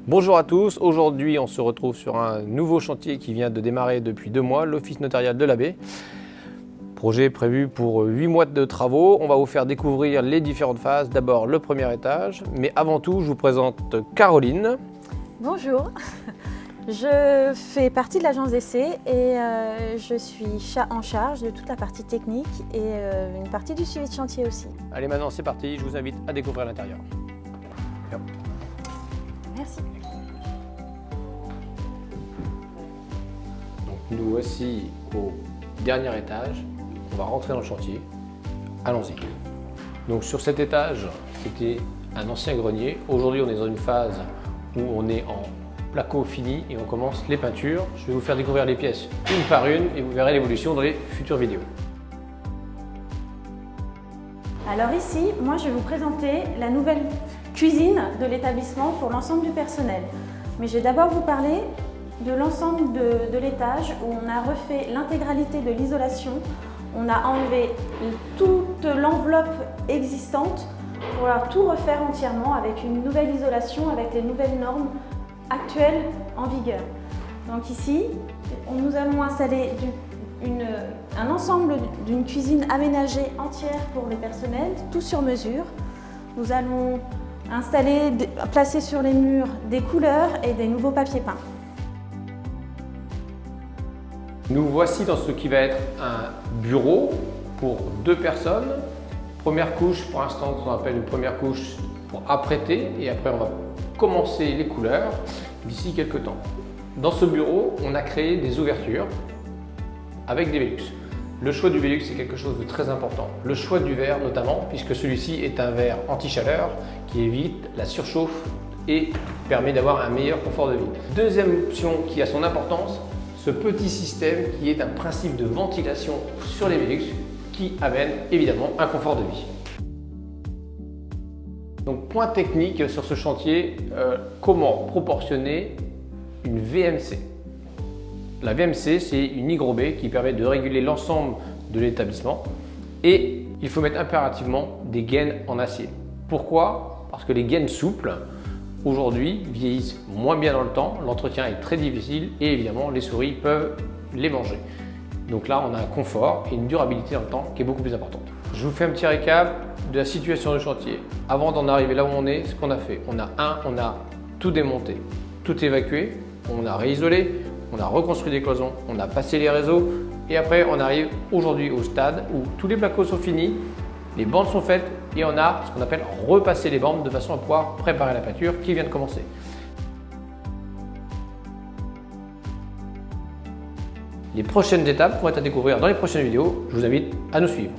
Bonjour à tous, aujourd'hui on se retrouve sur un nouveau chantier qui vient de démarrer depuis 2 mois, l'office notarial de l'Abbé. Projet prévu pour 8 mois de travaux. On va vous faire découvrir les différentes phases. D'abord le premier étage, mais avant tout je vous présente Caroline. Bonjour, je fais partie de l'agence d'essai et je suis en charge de toute la partie technique et une partie du suivi de chantier aussi. Allez, maintenant c'est parti, je vous invite à découvrir l'intérieur. Merci. Donc, nous voici au dernier étage. On va rentrer dans le chantier. Allons-y. Donc sur cet étage, c'était un ancien grenier. Aujourd'hui, on est dans une phase où on est en placo fini et on commence les peintures. Je vais vous faire découvrir les pièces une par une et vous verrez l'évolution dans les futures vidéos. Alors ici, moi je vais vous présenter la nouvelle cuisine de l'établissement pour l'ensemble du personnel. Mais je vais d'abord vous parler de l'ensemble de l'étage où on a refait l'intégralité de l'isolation. On a enlevé toute l'enveloppe existante pour tout refaire entièrement avec une nouvelle isolation, avec les nouvelles normes actuelles en vigueur. Donc ici, nous allons installer un ensemble d'une cuisine aménagée entière pour le personnel, tout sur mesure. Nous allons placer sur les murs des couleurs et des nouveaux papiers peints. Nous voici dans ce qui va être un bureau pour 2 personnes. Première couche, pour l'instant, on appelle une première couche pour apprêter et après on va commencer les couleurs d'ici quelques temps. Dans ce bureau, on a créé des ouvertures avec des Velux. Le choix du Velux est quelque chose de très important. Le choix du verre notamment, puisque celui-ci est un verre anti-chaleur qui évite la surchauffe et permet d'avoir un meilleur confort de vie. Deuxième option qui a son importance, ce petit système qui est un principe de ventilation sur les Velux qui amène évidemment un confort de vie. Donc point technique sur ce chantier, comment proportionner une VMC. La VMC, c'est une hygrobée qui permet de réguler l'ensemble de l'établissement et il faut mettre impérativement des gaines en acier. Pourquoi? Parce que les gaines souples, aujourd'hui, vieillissent moins bien dans le temps, l'entretien est très difficile et évidemment les souris peuvent les manger. Donc là, on a un confort et une durabilité dans le temps qui est beaucoup plus importante. Je vous fais un petit récap de la situation du chantier. Avant d'en arriver là où on est, ce qu'on a fait, on a tout démonté, tout évacué, on a réisolé, on a reconstruit des cloisons, on a passé les réseaux et après on arrive aujourd'hui au stade où tous les placos sont finis, les bandes sont faites et on a ce qu'on appelle repasser les bandes de façon à pouvoir préparer la peinture qui vient de commencer. Les prochaines étapes vont être à découvrir dans les prochaines vidéos, je vous invite à nous suivre.